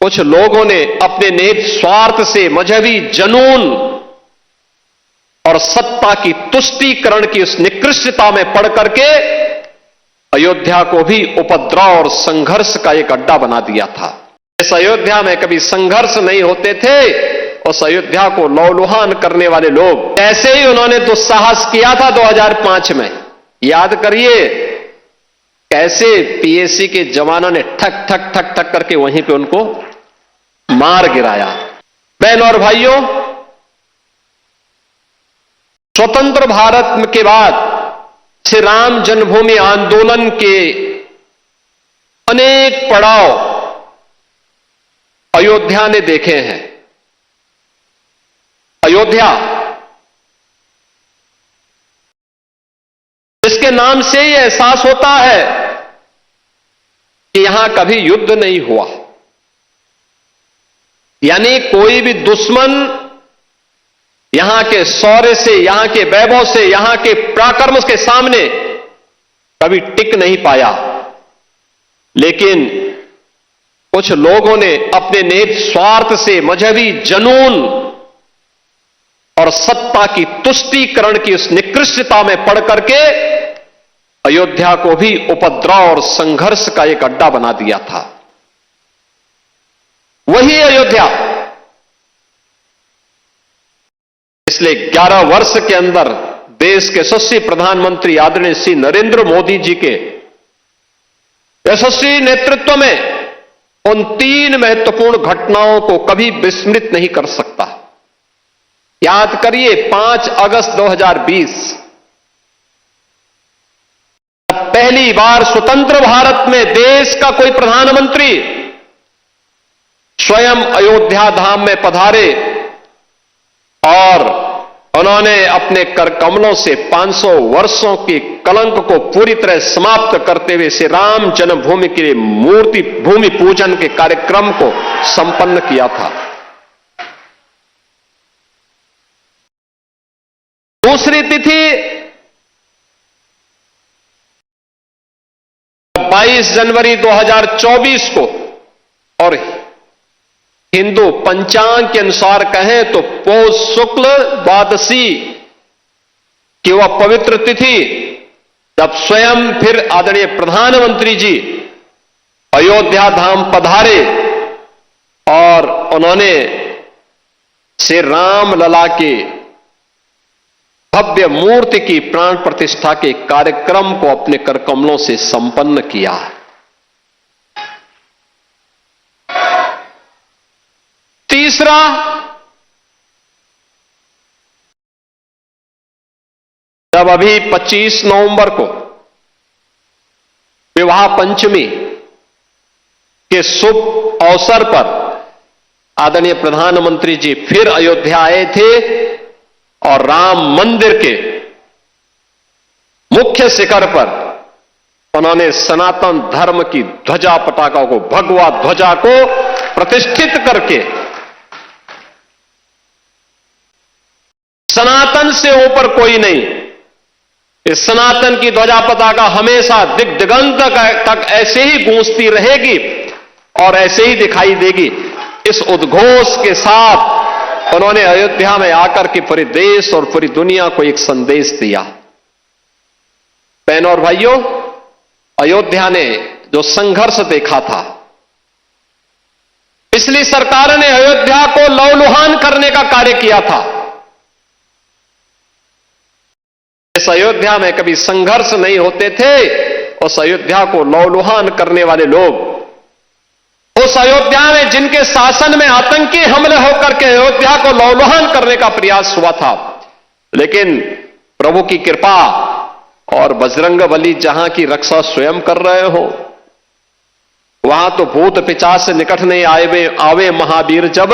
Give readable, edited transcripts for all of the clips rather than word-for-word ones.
कुछ लोगों ने अपने निहित स्वार्थ से मजहबी जनून और सत्ता की तुष्टीकरण की उस निकृष्टता में पड़ करके अयोध्या को भी उपद्रव और संघर्ष का एक अड्डा बना दिया था। इस अयोध्या में कभी संघर्ष नहीं होते थे। उस अयोध्या को लौलुहान करने वाले लोग, ऐसे ही उन्होंने दुस्साहस किया था 2005 में। याद करिए कैसे पीएसी के जवानों ने ठक ठक ठक ठक करके वहीं पे उनको मार गिराया। बहनों और भाइयों, स्वतंत्र भारत के बाद श्री राम जन्मभूमि आंदोलन के अनेक पड़ाव अयोध्या ने देखे हैं। अयोध्या जिसके नाम से ही एहसास होता है कि यहां कभी युद्ध नहीं हुआ, यानी कोई भी दुश्मन यहां के शौर्य से, यहां के वैभव से, यहां के पराक्रम के सामने कभी टिक नहीं पाया। लेकिन कुछ लोगों ने अपने निहित स्वार्थ से मजहबी जनून और सत्ता की तुष्टीकरण की उस निकृष्टता में पड़ करके अयोध्या को भी उपद्रव और संघर्ष का एक अड्डा बना दिया था। वही अयोध्या पिछले 11 वर्ष के अंदर देश के यशस्वी प्रधानमंत्री आदरणीय श्री नरेंद्र मोदी जी के यशस्वी नेतृत्व में उन 3 महत्वपूर्ण घटनाओं को कभी विस्मृत नहीं कर सकता। याद करिए 5 अगस्त 2020 पहली बार स्वतंत्र भारत में देश का कोई प्रधानमंत्री स्वयं अयोध्या धाम में पधारे और उन्होंने अपने करकमलों से 500 वर्षों के कलंक को पूरी तरह समाप्त करते हुए श्री राम जन्मभूमि के लिए मूर्ति भूमि पूजन के कार्यक्रम को संपन्न किया था। दूसरी तिथि 22 जनवरी 2024 को, और हिंदू पंचांग के अनुसार कहें तो पौष शुक्ल द्वादशी की वह पवित्र तिथि जब स्वयं फिर आदरणीय प्रधानमंत्री जी अयोध्या धाम पधारे और उन्होंने श्री राम लला के भव्य मूर्ति की प्राण प्रतिष्ठा के कार्यक्रम को अपने करकमलों से संपन्न किया। तीसरा, जब अभी 25 नवंबर को विवाह पंचमी के शुभ अवसर पर आदरणीय प्रधानमंत्री जी फिर अयोध्या आए थे और राम मंदिर के मुख्य शिखर पर उन्होंने सनातन धर्म की ध्वजा पताका को, भगवा ध्वजा को प्रतिष्ठित करके सनातन से ऊपर कोई नहीं, इस सनातन की ध्वजा पताका हमेशा दिग दिगंत तक ऐसे ही गूंजती रहेगी और ऐसे ही दिखाई देगी। इस उद्घोष के साथ उन्होंने अयोध्या में आकर के पूरे देश और पूरी दुनिया को एक संदेश दिया। बहनों और भाइयों, अयोध्या ने जो संघर्ष देखा था, पिछली सरकार ने अयोध्या को लौलुहान करने का कार्य किया था। इस अयोध्या में कभी संघर्ष नहीं होते थे। उस अयोध्या को लौलुहान करने वाले लोग, उस अयोध्या में जिनके शासन में आतंकी हमले होकर के अयोध्या को लौलुहान करने का प्रयास हुआ था, लेकिन प्रभु की कृपा और बजरंगबली जहां की रक्षा स्वयं कर रहे हो, वहां तो भूत पिशाच से निकट नहीं आवे महावीर जब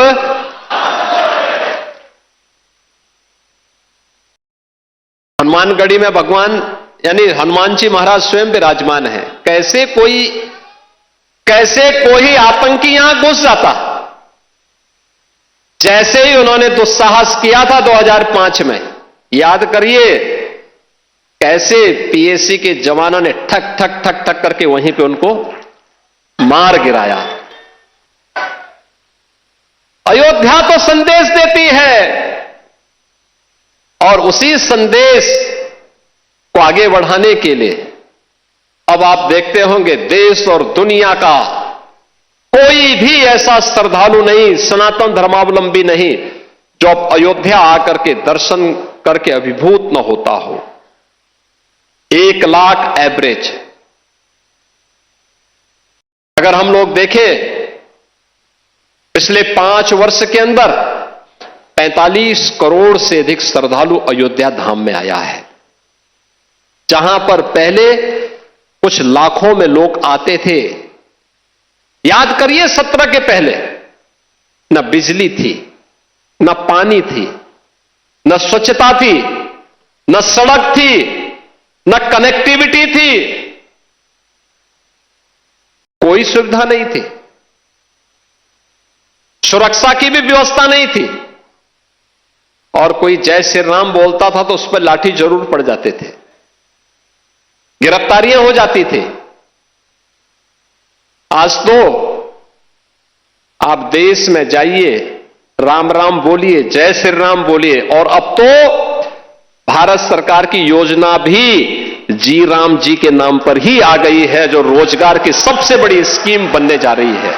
हनुमानगढ़ी में भगवान यानी हनुमान जी महाराज स्वयं विराजमान है। कैसे कोई आतंकी यहां घुस जाता, जैसे ही उन्होंने दुस्साहस किया था 2005 में। याद करिए कैसे पीएसी के जवानों ने ठक ठक ठक ठक करके वहीं पे उनको मार गिराया। अयोध्या तो संदेश देती है और उसी संदेश को आगे बढ़ाने के लिए अब आप देखते होंगे देश और दुनिया का कोई भी ऐसा श्रद्धालु नहीं, सनातन धर्मावलंबी नहीं, जो अब अयोध्या आकर के दर्शन करके अभिभूत न होता हो। 1 लाख एवरेज अगर हम लोग देखें पिछले 5 वर्ष के अंदर 45 करोड़ से अधिक श्रद्धालु अयोध्या धाम में आया है। जहां पर पहले कुछ लाखों में लोग आते थे। याद करिए 17 के पहले न बिजली थी, न पानी थी, न स्वच्छता थी, न सड़क थी, न कनेक्टिविटी थी, कोई सुविधा नहीं थी, सुरक्षा की भी व्यवस्था नहीं थी, और कोई जय श्री राम बोलता था तो उस पर लाठी जरूर पड़ जाते थे, गिरफ्तारियां हो जाती थी। आज तो आप देश में जाइए, राम राम बोलिए, जय श्री राम बोलिए, और अब तो भारत सरकार की योजना भी जी राम जी के नाम पर ही आ गई है, जो रोजगार की सबसे बड़ी स्कीम बनने जा रही है।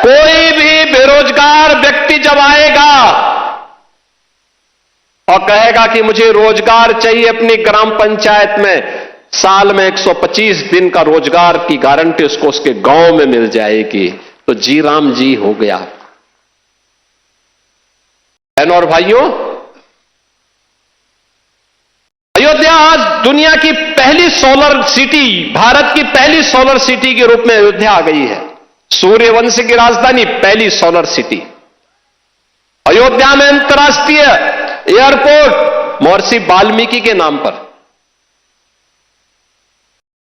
कोई भी बेरोजगार व्यक्ति जब आएगा और कहेगा कि मुझे रोजगार चाहिए अपनी ग्राम पंचायत में, साल में 125 दिन का रोजगार की गारंटी उसको उसके गांव में मिल जाएगी, तो जी राम जी हो गया। बहनों और भाइयों, अयोध्या आज दुनिया की पहली सोलर सिटी, भारत की पहली सोलर सिटी के रूप में अयोध्या आ गई है। सूर्यवंश की राजधानी, पहली सोलर सिटी। अयोध्या में अंतर्राष्ट्रीय एयरपोर्ट महर्षि वाल्मीकि के नाम पर।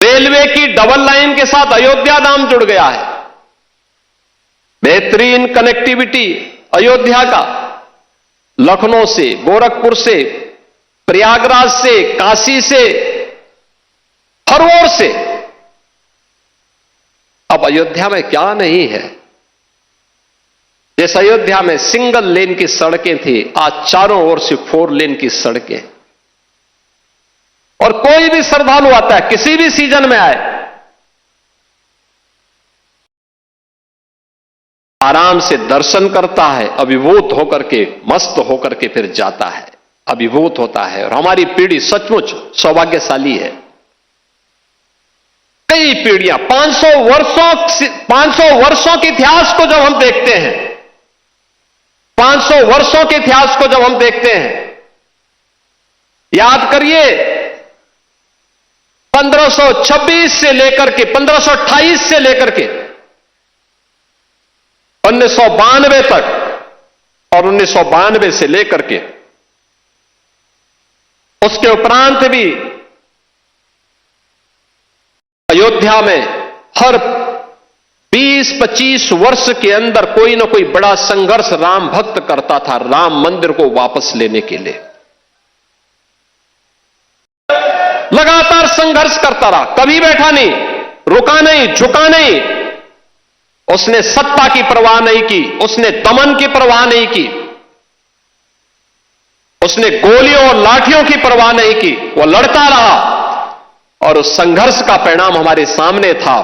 रेलवे की डबल लाइन के साथ अयोध्या धाम जुड़ गया है। बेहतरीन कनेक्टिविटी अयोध्या का, लखनऊ से, गोरखपुर से, प्रयागराज से, काशी से, हर ओर से। अब अयोध्या में क्या नहीं है। जिस अयोध्या में सिंगल लेन की सड़कें थी, आज चारों ओर से 4 लेन की सड़कें। और कोई भी श्रद्धालु आता है, किसी भी सीजन में आए, आराम से दर्शन करता है, अभिभूत होकर के, मस्त होकर के फिर जाता है, अभिभूत होता है। और हमारी पीढ़ी सचमुच सौभाग्यशाली है। कई पीढ़ियां, 500 वर्षों के इतिहास को जब हम देखते हैं, 500 वर्षों के इतिहास को जब हम देखते हैं, याद करिए 1526 से लेकर के 1528 से लेकर के 1992 तक, और 1992 से लेकर के उसके उपरांत भी अयोध्या में हर 20-25 वर्ष के अंदर कोई ना कोई बड़ा संघर्ष राम भक्त करता था राम मंदिर को वापस लेने के लिए। लगातार संघर्ष करता रहा, कभी बैठा नहीं, रुका नहीं, झुका नहीं। उसने सत्ता की परवाह नहीं की, उसने दमन की परवाह नहीं की, उसने गोलियों और लाठियों की परवाह नहीं की। वो लड़ता रहा और उस संघर्ष का परिणाम हमारे सामने था।